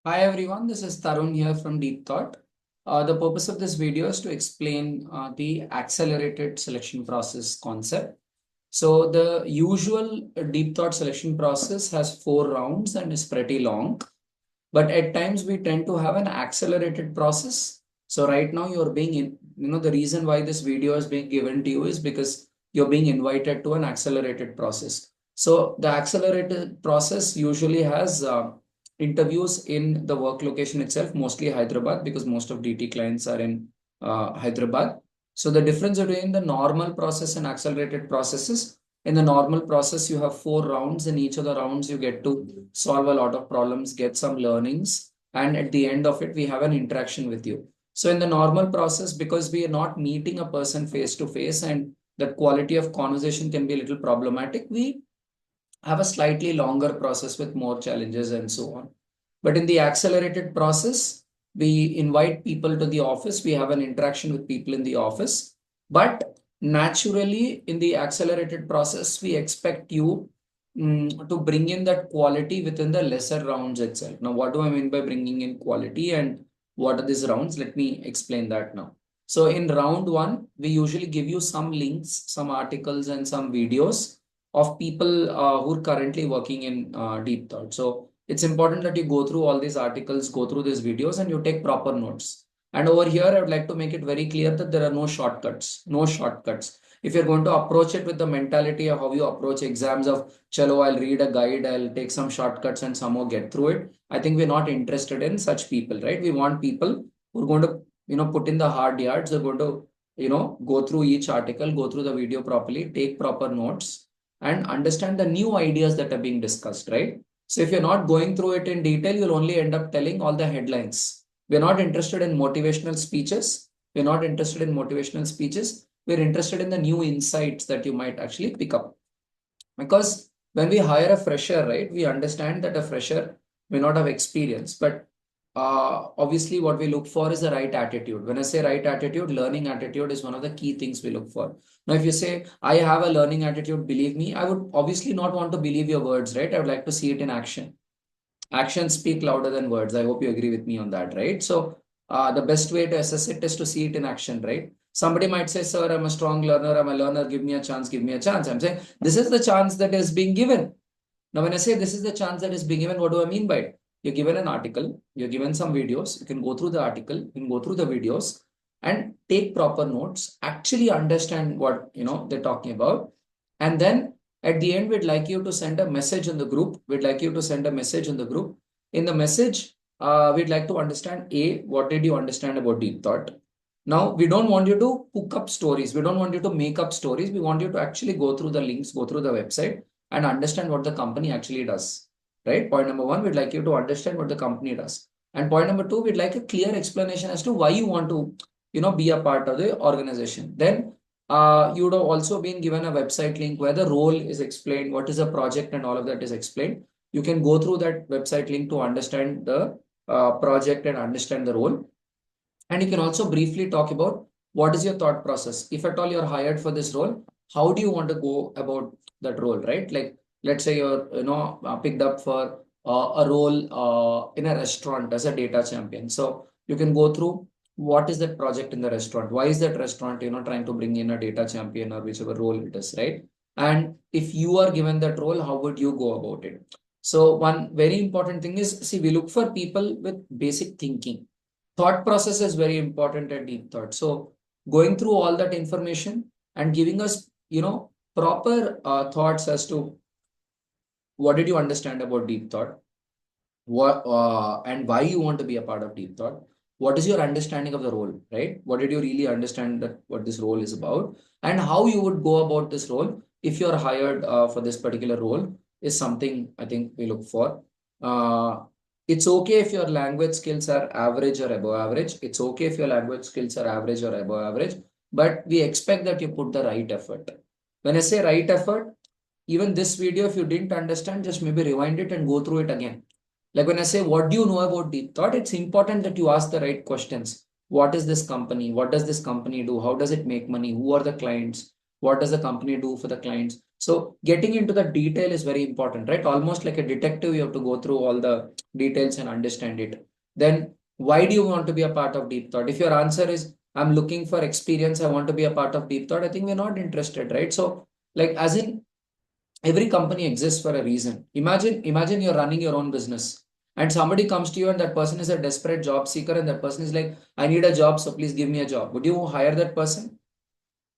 Hi everyone, this is Tarun here from Deep Thought. The purpose of this video is to explain the accelerated selection process concept. So the usual Deep Thought selection process has 4 rounds and is pretty long, but at times we tend to have an accelerated process. So right now you're being the reason why this video is being given to you is because you're being invited to an accelerated process. So the accelerated process usually has interviews in the work location itself, mostly Hyderabad, because most of DT clients are in Hyderabad. So the difference between the normal process and accelerated processes, in the normal process, you have 4 rounds. In each of the rounds, you get to solve a lot of problems, get some learnings, and at the end of it, we have an interaction with you. So in the normal process, because we are not meeting a person face to face and the quality of conversation can be a little problematic, we have a slightly longer process with more challenges and so on. But in the accelerated process, we invite people to the office, we have an interaction with people in the office. But naturally, in the accelerated process, we expect you to bring in that quality within the lesser rounds itself. Now, what do I mean by bringing in quality and what are these rounds? Let me explain that now. So in round one, we usually give you some links, some articles, and some videos of people who are currently working in deep thought. So it's important that you go through all these articles, go through these videos, and you take proper notes. And over here, I would like to make it very clear that there are no shortcuts. No shortcuts. If you're going to approach it with the mentality of how you approach exams of, chalo, I'll read a guide, I'll take some shortcuts and somehow get through it. I think we're not interested in such people, right? We want people who are going to, put in the hard yards. They're going to, go through each article, go through the video properly, take proper notes, and understand the new ideas that are being discussed, right? So if you're not going through it in detail, you'll only end up telling all the headlines. We're not interested in motivational speeches. We're not interested in motivational speeches. We're interested in the new insights that you might actually pick up. Because when we hire a fresher, right, we understand that a fresher may not have experience, but obviously what we look for is the right attitude. When I say right attitude, learning attitude is one of the key things we look for. Now, if you say, I have a learning attitude, believe me, I would obviously not want to believe your words, right? I would like to see it in action. Actions speak louder than words. I hope you agree with me on that, right? So the best way to assess it is to see it in action, right? Somebody might say, sir, I'm a strong learner, I'm a learner, give me a chance, give me a chance. I'm saying, this is the chance that is being given. Now, when I say this is the chance that is being given, what do I mean by it? You're given an article, you're given some videos, you can go through the article, you can go through the videos and take proper notes, actually understand what they're talking about. And then at the end, we'd like you to send a message in the group. We'd like you to send a message in the group. In the message, we'd like to understand A, what did you understand about deep thought? Now, we don't want you to cook up stories. We don't want you to make up stories. We want you to actually go through the links, go through the website and understand what the company actually does. Right? Point number one, we'd like you to understand what the company does. And point number two, we'd like a clear explanation as to why you want to, be a part of the organization. Then you would have also been given a website link where the role is explained, what is a project and all of that is explained. You can go through that website link to understand the project and understand the role. And you can also briefly talk about what is your thought process. If at all you're hired for this role, how do you want to go about that role, right? Like, let's say you're, picked up for a role in a restaurant as a data champion. So you can go through what is that project in the restaurant? Why is that restaurant, trying to bring in a data champion or whichever role it is, right? And if you are given that role, how would you go about it? So one very important thing is, see, we look for people with basic thinking. Thought process is very important at deep thought. So going through all that information and giving us, proper thoughts as to what did you understand about deep thought, what and why you want to be a part of deep thought. What is your understanding of the role, right? What did you really understand that what this role is about, and how you would go about this role if you're hired for this particular role is something I think we look for. Uh, it's okay if your language skills are average or above average. It's okay if your language skills are average or above average, but we expect that you put the right effort. When I say right effort, even this video, if you didn't understand, just maybe rewind it and go through it again. Like when I say, what do you know about deep thought? It's important that you ask the right questions. What is this company? What does this company do? How does it make money? Who are the clients? What does the company do for the clients? So getting into the detail is very important, right? Almost like a detective, you have to go through all the details and understand it. Then why do you want to be a part of deep thought? If your answer is I'm looking for experience, I want to be a part of deep thought, I think we're not interested, right? So like as in every company exists for a reason. Imagine you're running your own business and somebody comes to you and that person is a desperate job seeker and that person is like, I need a job, so please give me a job. Would you hire that person?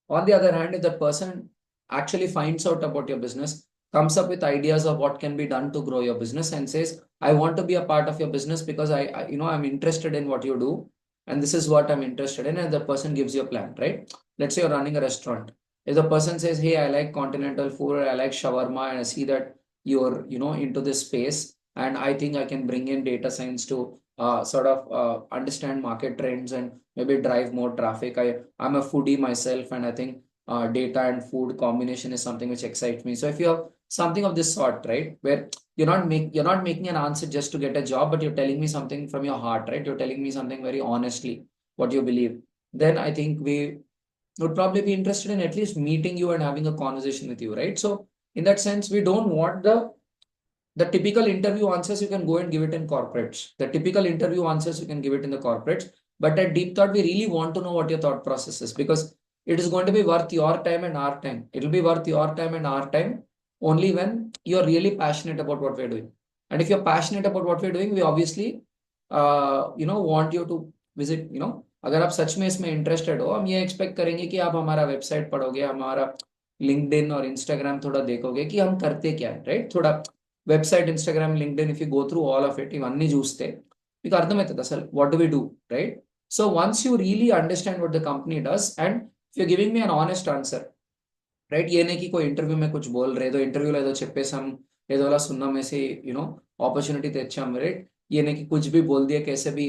On the other hand, if that person actually finds out about your business, comes up with ideas of what can be done to grow your business and says, I want to be a part of your business because I'm interested in what you do. And this is what I'm interested in. And the person gives you a plan, right? Let's say you're running a restaurant. If the person says, hey, I like continental food, I like shawarma, and I see that you're, into this space, and I think I can bring in data science to sort of understand market trends and maybe drive more traffic. I'm a foodie myself, and I think data and food combination is something which excites me. So if you have something of this sort, right, where you're not making an answer just to get a job, but you're telling me something from your heart, right? You're telling me something very honestly, what you believe. Then I think we would probably be interested in at least meeting you and having a conversation with you, right? So in that sense, we don't want the typical interview answers you can go and give it in corporates. The typical interview answers you can give it in the corporates. But at Deep Thought, we really want to know what your thought process is because it is going to be worth your time and our time. It will be worth your time and our time only when you're really passionate about what we're doing. And if you're passionate about what we're doing, we obviously, want you to visit, अगर आप सच में इसमें interested हो हम ये expect करेंगे कि आप हमारा वेबसाइट पढ़ोगे हमारा लिंक्डइन और इंस्टाग्राम थोड़ा देखोगे कि हम करते क्या है राइट थोड़ा website Instagram LinkedIn if you go through all of it ఇవన్నీ చూస్తే మీకు అర్థమవుతుంది అసలు what do we do right so once you really understand what the company does and you giving me an honest answer right ये नहीं कि कोई interview में कुछ बोल रहे ఏదో ఇంటర్వ్యూలో ఏదో చెప్పేసాం ఏదో అలా సున్నం వేసి अपॉर्चुनिटी తెచ్చాం राइट ये नहीं कि कुछ भी बोल दिया कैसे भी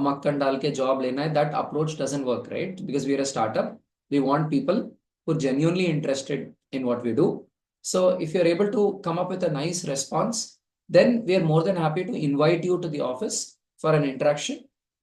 मक्खन डाल के जॉब लेना है that approach doesn't work right because we are a startup we want people who are genuinely interested in what we do. So if you're able to come up with a nice response, then we are more than happy to invite you to the office for an interaction,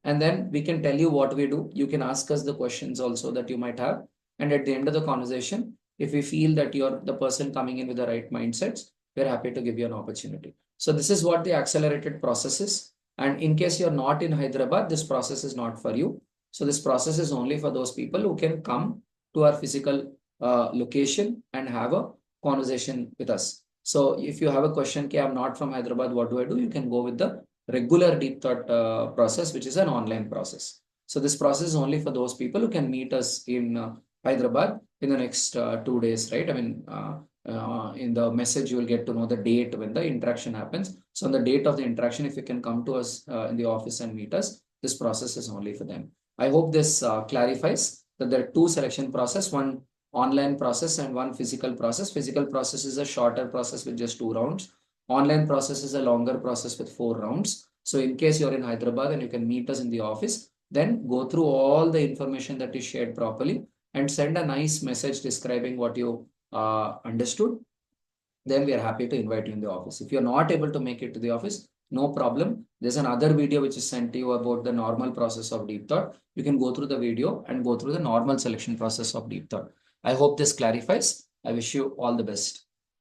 and then we can tell you what we do. You can ask us the questions also that you might have, and at the end of the conversation, if we feel that you're the person coming in with the right mindsets, we're happy to give you an opportunity. So this is what the accelerated process is. And in case you're not in Hyderabad, this process is not for you. So this process is only for those people who can come to our physical location and have a conversation with us. So if you have a question, okay, I'm not from Hyderabad, what do I do? You can go with the regular deep thought process, which is an online process. So this process is only for those people who can meet us in Hyderabad in the next 2 days, right? I mean, in the message, you will get to know the date when the interaction happens. So on the date of the interaction, if you can come to us in the office and meet us, this process is only for them. I hope this clarifies that there are two selection process, one online process and one physical process. Physical process is a shorter process with just 2 rounds. Online process is a longer process with 4 rounds. So in case you're in Hyderabad and you can meet us in the office, then go through all the information that is shared properly and send a nice message describing what you understood. Then we are happy to invite you in the office. If you're not able to make it to the office, no problem. There's another video which is sent to you about the normal process of deep thought. You can go through the video and go through the normal selection process of deep thought. I hope this clarifies. I wish you all the best.